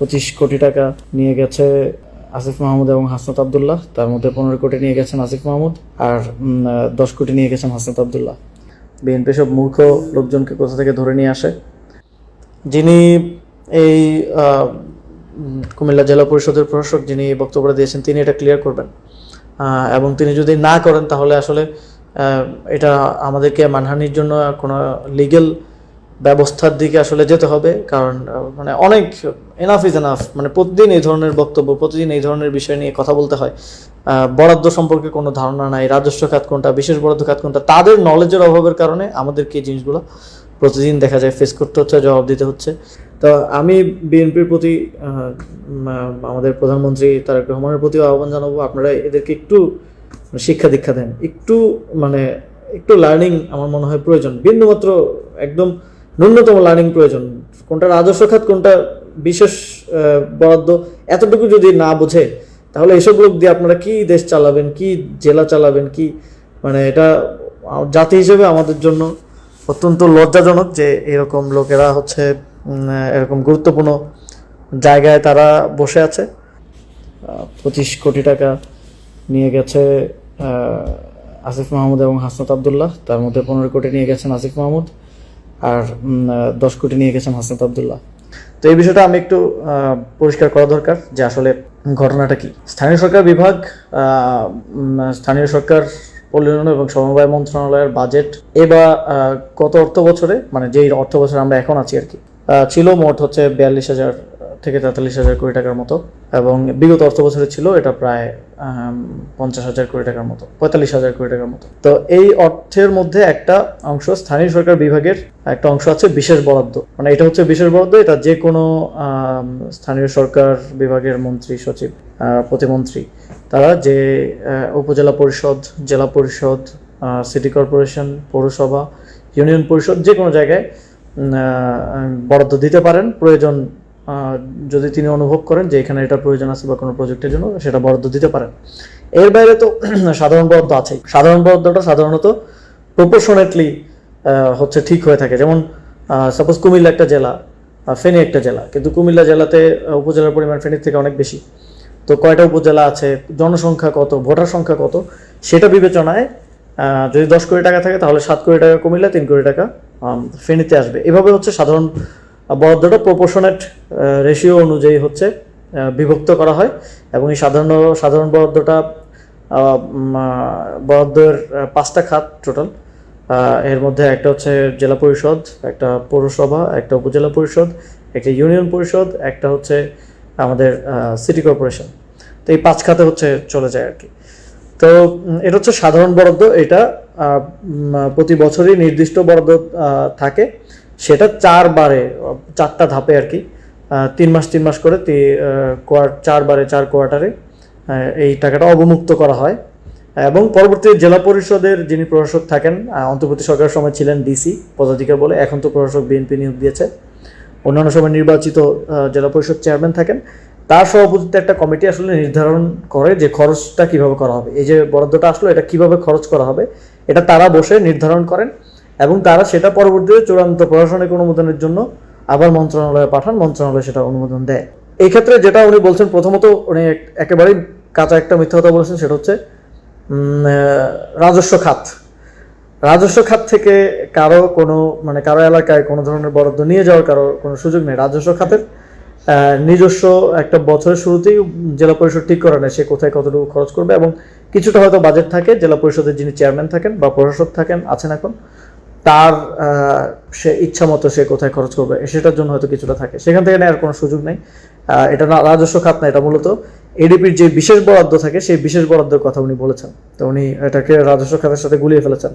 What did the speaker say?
25 কোটি টাকা নিয়ে গেছে আসিফ মাহমুদ এবং হাসনাত আব্দুল্লাহ। তার মধ্যে 15 কোটি নিয়ে গেছেন আসিফ মাহমুদ, আর 10 কোটি নিয়ে গেছেন হাসনাত আব্দুল্লাহ। বিএনপি সব মূর্খ লোকজনকে কোথা থেকে ধরে নিয়ে আসে। যিনি এই কুমিল্লা জেলা পরিষদের প্রশাসক, যিনি বক্তব্য দিয়েছেন, তিনি এটা ক্লিয়ার করবেন, এবং তিনি যদি না করেন তাহলে আসলে এটা আমাদেরকে মানহানির জন্য কোনো লিগ্যাল ব্যবস্থার দিকে আসলে যেতে হবে। কারণ মানে অনেক এনাফ ইজ এনাফ, মানে প্রতিদিন এই ধরনের বক্তব্য, প্রতিদিন এই ধরনের বিষয় নিয়ে কথা বলতে হয়। বরাদ্দ সম্পর্কে কোনো ধারণা নাই, রাজস্ব খাত কোনটা, বিশেষ বরাদ্দ খাত কোনটা, তাদের নলেজের অভাবের কারণে আমাদেরকে এই জিনিসগুলো প্রতিদিন দেখা যায় ফেস করতে হচ্ছে, জবাব দিতে হচ্ছে। তো আমি বিএনপির প্রতি, আমাদের প্রধানমন্ত্রী তারেক রহমানের প্রতিও আহ্বান জানাবো, আপনারা এদেরকে একটু শিক্ষা দীক্ষা দেন, একটু লার্নিং আমার মনে হয় প্রয়োজন, বিন্দুমাত্র একদম ন্যূনতম লার্নিং প্রয়োজন। কোনটা রাজস্ব খাত, কোনটা বিশেষ বরাদ্দ, এতটুকু যদি না বোঝে তাহলে এসব লোক দিয়ে আপনারা কি দেশ চালাবেন, কি জেলা চালাবেন, কি মানে এটা জাতি হিসেবে আমাদের জন্য অত্যন্ত লজ্জাজনক যে এরকম লোকেরা হচ্ছে এরকম গুরুত্বপূর্ণ জায়গায় তারা বসে আছে। 25 কোটি টাকা নিয়ে গেছে আসিফ মাহমুদ এবং হাসনাত আব্দুল্লাহ। তার মধ্যে 15 কোটি নিয়ে গেছেন আসিফ মাহমুদ, আর 10 কোটি নিয়ে গেছেন হাসনাত আব্দুল্লাহ। তো এই বিষয়টা আমি একটু পরিষ্কার করা দরকার যে আসলে ঘটনাটা কি। স্থানীয় সরকার বিভাগ, স্থানীয় সরকার পল্লী উন্নয়ন এবং সমবায় মন্ত্রণালয়ের বাজেট এবার গত অর্থ বছরে, মানে যেই অর্থ বছরে আমরা এখন আছি আর কি, ছিল মোট হচ্ছে 42,000 থেকে 43,000 কোটি টাকার মতো, এবং বিগত অর্থ বছরে ছিল এটা প্রায় 50,000 কোটি টাকার মতো, 45,000 কোটি টাকার মতো। তো এই অর্থের মধ্যে একটা অংশ স্থানীয় সরকার বিভাগের একটা অংশ আছে বিশেষ বরাদ্দ, মানে এটা হচ্ছে বিশেষ বরাদ্দ। এটা যে কোনো স্থানীয় সরকার বিভাগের মন্ত্রী, সচিব, প্রতিমন্ত্রী, তারা যে উপজেলা পরিষদ, জেলা পরিষদ, সিটি কর্পোরেশন, পৌরসভা, ইউনিয়ন পরিষদ, যে কোনো জায়গায় বরাদ্দ দিতে পারেন। প্রয়োজন যদি তিনি অনুভব করেন যে এখানে এটা প্রয়োজন আছে বা কোনো প্রজেক্টের জন্য, সেটা বরাদ্দ দিতে পারেন। এর বাইরে তো সাধারণ বরাদ্দ আছেই। সাধারণ বরাদ্দটা সাধারণত প্রপোর্শনেটলি হচ্ছে ঠিক হয়ে থাকে। যেমন সাপোজ কুমিল্লা একটা জেলা, ফেনী একটা জেলা, কিন্তু কুমিল্লা জেলাতে উপজেলার পরিমাণ ফেনীর থেকে অনেক বেশি। তো কয়টা উপজেলা আছে, জনসংখ্যা কত, ভোটার সংখ্যা কত, সেটা বিবেচনায় যদি 10 কোটি টাকা থাকে তাহলে 7 কোটি টাকা কুমিল্লা, 3 কোটি টাকা ফেনীতে আসবে। এভাবে হচ্ছে সাধারণ বরাদ্দটা প্রপোর্শনেট রেশিও অনুযায়ী হচ্ছে বিভক্ত করা হয়। এবং এই সাধারণ বরাদ্দটা বরাদ্দের 5টা খাত টোটাল। এর মধ্যে একটা হচ্ছে জেলা পরিষদ, একটা পৌরসভা, একটা উপজেলা পরিষদ, একটা ইউনিয়ন পরিষদ, একটা হচ্ছে আমাদের সিটি কর্পোরেশন। তো এই 5 খাতে হচ্ছে চলে যায় আর কি। তো এটা হচ্ছে সাধারণ বরাদ্দ। এটা প্রতি বছরই নির্দিষ্ট বরাদ্দ থাকে, সেটা 4টা ধাপে আর কি, 3 মাস করে 4 বারে 4 কোয়ার্টারে এই টাকাটা অবমুক্ত করা হয়। এবং পরবর্তী জেলা পরিষদের যিনি প্রশাসক থাকেন, অন্তর্বর্তী সরকারের সময় ছিলেন ডিসি পদাধিকার বলে, এখন তো প্রশাসক বিএনপি নিয়োগ দিয়েছে। অন্যান্য সময় নির্বাচিত জেলা পরিষদ চেয়ারম্যান থাকেন। তার সভাপতিত্বে একটা কমিটি আসলে নির্ধারণ করে যে খরচটা কিভাবে করা হবে, এই যে বরাদ্দটা আসলে এটা কিভাবে খরচ করা হবে, এটা তারা বসে নির্ধারণ করেন। এবং তারা সেটা পরবর্তীতে চূড়ান্ত প্রশাসনিক অনুমোদনের জন্য আবার মন্ত্রণালয়ে পাঠান, মন্ত্রণালয় সেটা অনুমোদন দেয়। এই ক্ষেত্রে যেটা উনি বলছেন, প্রথমত উনি একেবারেই কাঁচা একটা মিথ্যা কথা বলেছেন, সেটা হচ্ছে রাজস্ব খাত থেকে কারো এলাকায় কোনো ধরনের বরাদ্দ নিয়ে যাওয়ার কোনো সুযোগ নেই। রাজস্ব খাতের নিজস্ব একটা বছরের শুরুতেই জেলা পরিষদ ঠিক করে নেয় সে কোথায় কতটুকু খরচ করবে, এবং কিছুটা হয়তো বাজেট থাকে জেলা পরিষদের যিনি চেয়ারম্যান থাকেন বা প্রশাসক আছেন এখন, তার সে ইচ্ছা মতো সে কোথায় খরচ করবে সেটার জন্য হয়তো কিছুটা থাকে, সেখান থেকে নেওয়ার কোনো সুযোগ নেই। এটা রাজস্ব খাত না, এটা মূলত এডিপির যে বিশেষ বরাদ্দ থাকে সেই বিশেষ বরাদ্দের কথা উনি বলেছেন। তো উনি এটাকে রাজস্ব খাতের সাথে গুলিয়ে ফেলেছেন।